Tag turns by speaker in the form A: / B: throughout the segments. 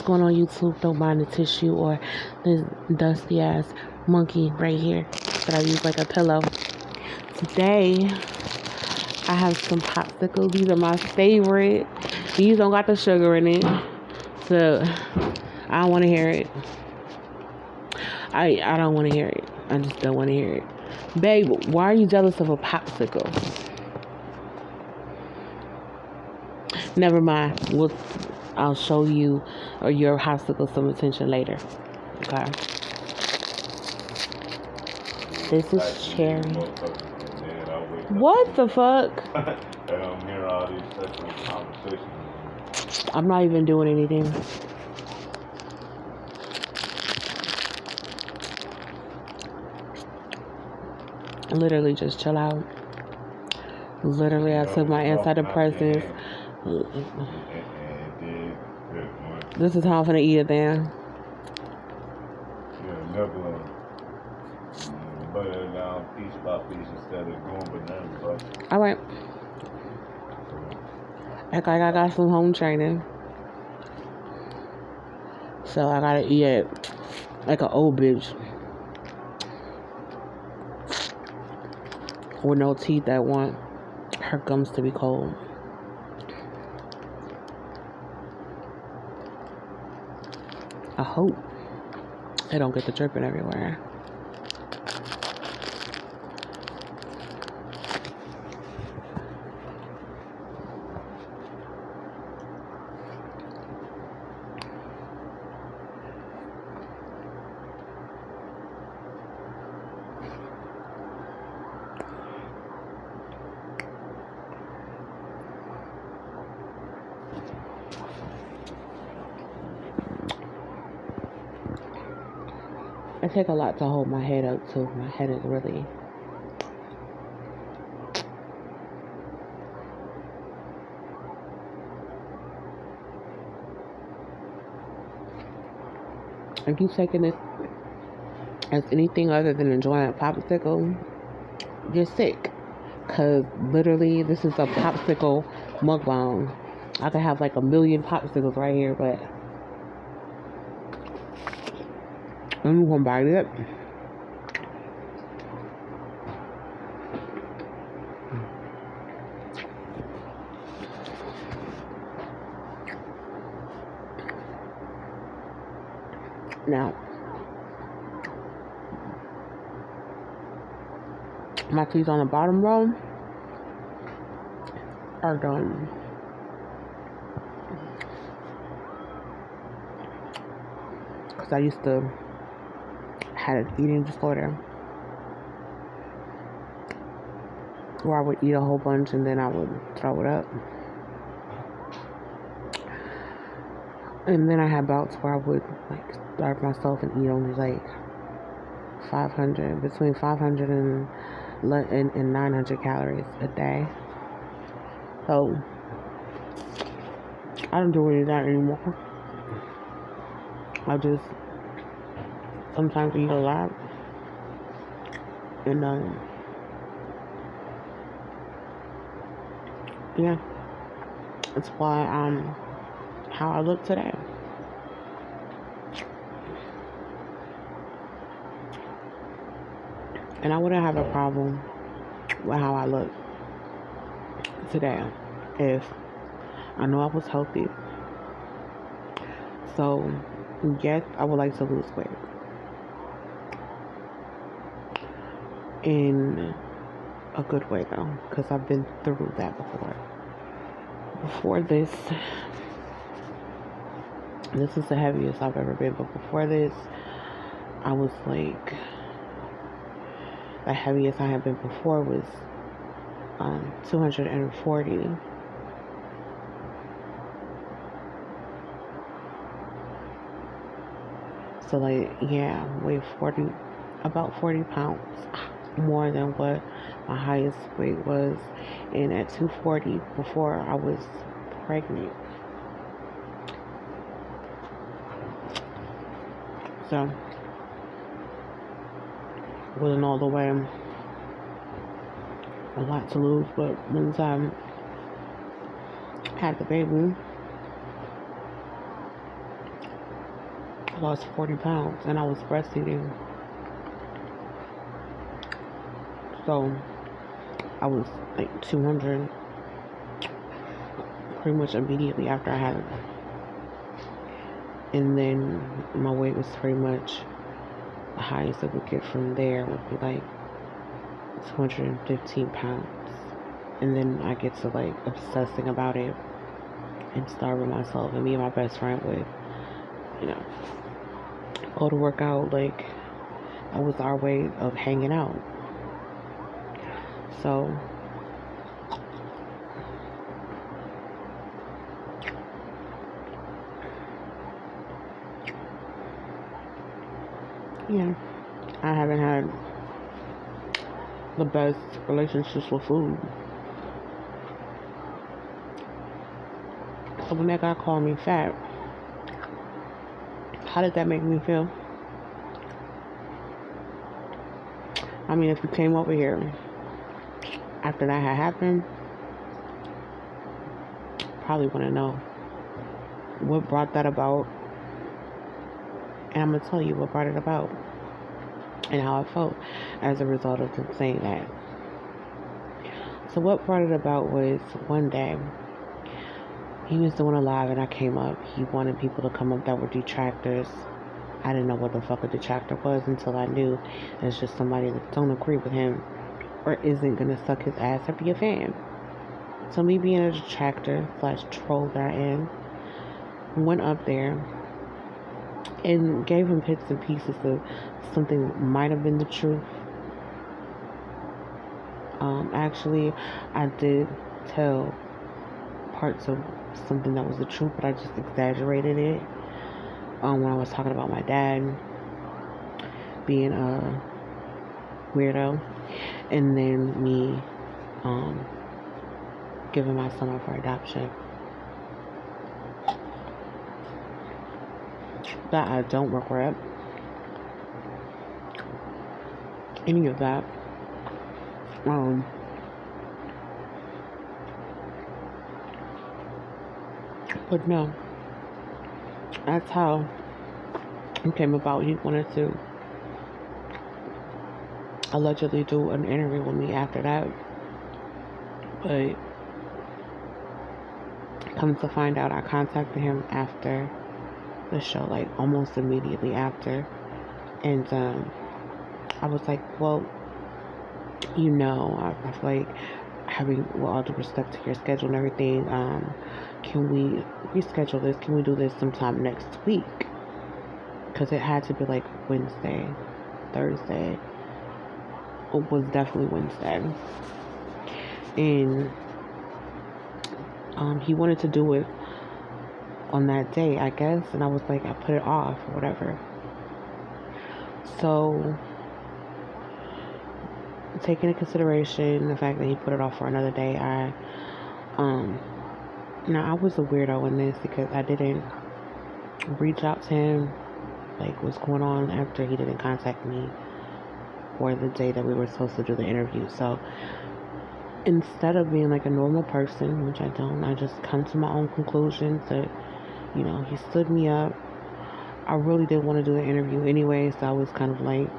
A: going on YouTube? Don't mind the tissue or this dusty ass monkey right here that I use like a pillow. Today, I have some popsicles. These are my favorite. These don't got the sugar in it. So, I don't want to hear it. I don't want to hear it. I just don't want to hear it. Babe, why are you jealous of a popsicle? Never mind. I'll show you or your popsicle some attention later. Okay. This is cherry. What the fuck? I'm not even doing anything. Literally just chill out. Literally, I took my antidepressants. This is how I'm gonna eat it then. Butter down piece by piece instead of going bananas. Alright. Act like I got some home training. So I gotta eat it like an old bitch. With no teeth that want her gums to be cold. I hope they don't get the dripping everywhere. It takes a lot to hold my head up too. My head is really if you taking this as anything other than enjoying a popsicle, you're sick. Cause literally this is a popsicle mukbang. I could have like a million popsicles right here, but I'm gonna bite it. Now, my teeth on the bottom row are done. Cause I used to had an eating disorder where I would eat a whole bunch and then I would throw it up. And then I had bouts where I would like starve myself and eat only like 500, between 500 and 900 calories a day. So I don't do any of that anymore. I just sometimes eat a lot, and yeah, that's why I'm how I look today. And I wouldn't have a problem with how I look today if I know I was healthy. So yes, I would like to lose weight. In a good way though, because I've been through that before. Before this is the heaviest I've ever been, but before this I was like, the heaviest I had been before was 240. So like, yeah, weigh about 40 pounds more than what my highest weight was. And at 240 before I was pregnant. So, wasn't all the way a lot to lose, but once I had the baby, lost 40 pounds and I was breastfeeding. So I was like 200 pretty much immediately after I had it. And then my weight was pretty much the highest it would get from there would be like 215 pounds. And then I get to like obsessing about it and starving myself. And me and my best friend would, go to work out. Like, that was our way of hanging out. So, yeah, I haven't had the best relationships with food. So when that guy called me fat, how did that make me feel? I mean, if you came over here after that had happened, probably want to know what brought that about. And I'm going to tell you what brought it about and how I felt as a result of them saying that. So what brought it about was one day, he was doing a live and I came up. He wanted people to come up that were detractors. I didn't know what the fuck a detractor was until I knew it's just somebody that don't agree with him or isn't going to suck his ass or be a fan. So me being a detractor / troll that I am, went up there and gave him bits and pieces of something that might have been the truth. Actually, I did tell parts of something that was the truth, but I just exaggerated it. When I was talking about my dad being a weirdo, and then me giving my son up for adoption. That I don't regret any of that. But no, that's how it came about. He wanted to allegedly do an interview with me after that, but come to find out, I contacted him after the show, like almost immediately after, and I was like, well, I feel like, having, with all due respect to your schedule and everything, can we reschedule this? Can we do this sometime next week? Because it had to be like Wednesday, Thursday. It was definitely Wednesday. And he wanted to do it on that day, I guess. And I was like, I put it off or whatever. So, taking into consideration the fact that he put it off for another day, I was a weirdo in this because I didn't reach out to him, like what's going on, after he didn't contact me for the day that we were supposed to do the interview. So instead of being like a normal person, which I don't, I just come to my own conclusions that, he stood me up. I really did want to do the interview anyway, so I was kind of like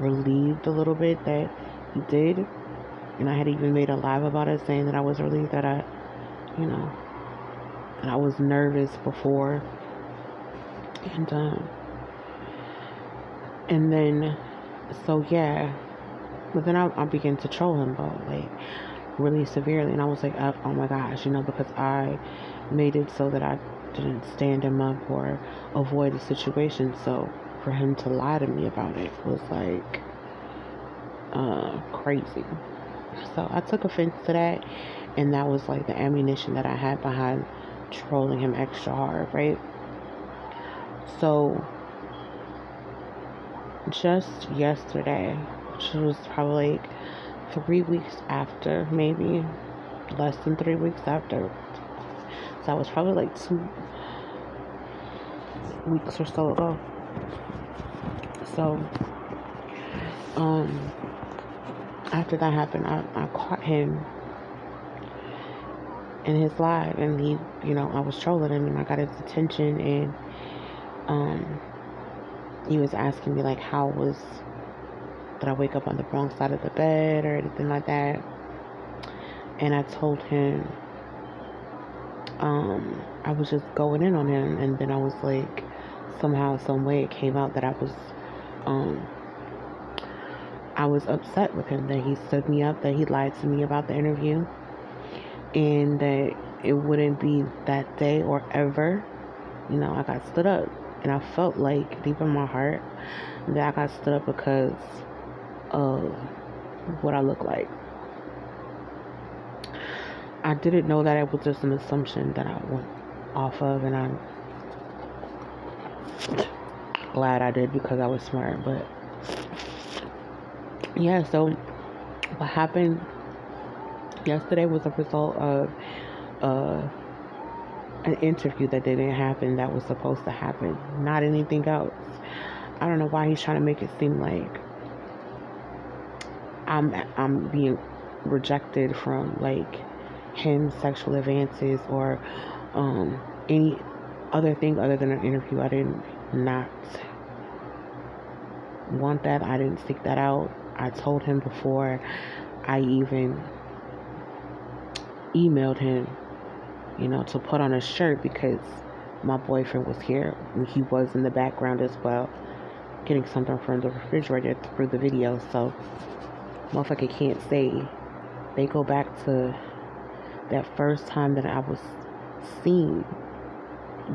A: relieved a little bit that he did. And I had even made a live about it, saying that I was relieved that that I was nervous before. And then, so yeah, but then I began to troll him about, like, really severely. And I was like, oh my gosh, because I made it so that I didn't stand him up or avoid the situation. So for him to lie to me about it was like crazy. So I took offense to that, and that was like the ammunition that I had behind trolling him extra hard, right? So just yesterday, which was probably like 3 weeks after, maybe less than 3 weeks after, so that was probably like 2 weeks or so ago. So after that happened, I caught him in his live, and he, I was trolling him, and I got his attention, and he was asking me like did I wake up on the wrong side of the bed or anything like that. And I told him I was just going in on him, and then I was like, somehow, some way it came out that I was upset with him, that he stood me up, that he lied to me about the interview, and that it wouldn't be that day or ever. I got stood up, and I felt like deep in my heart that I got stood up because of what I look like. I didn't know that it was just an assumption that I went off of, and I'm glad I did because I was smart. But yeah, so what happened yesterday was a result of an interview that didn't happen, that was supposed to happen, not anything else. I don't know why he's trying to make it seem like I'm being rejected from like him sexual advances or any other thing other than an interview. I did not want that. I didn't seek that out. I told him before I even emailed him, to put on a shirt, because my boyfriend was here. He was in the background as well, getting something from the refrigerator through the video. So motherfucker can't say. They go back to that first time that I was seen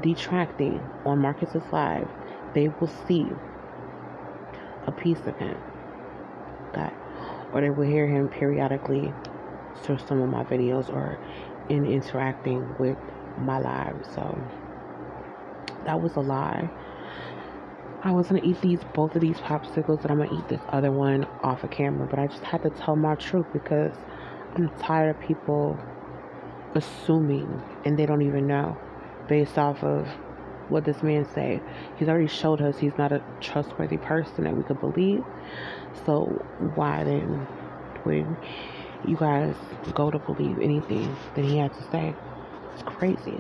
A: detracting on Marcus's live. They will see a piece of him, or they will hear him periodically through some of my videos or in interacting with my lives. So that was a lie. I was gonna eat both of these popsicles, and I'm gonna eat this other one off of camera, but I just had to tell my truth because I'm tired of people assuming, and they don't even know, based off of what this man say. He's already showed us he's not a trustworthy person that we could believe. So why then would you guys go to believe anything that he had to say? It's crazy.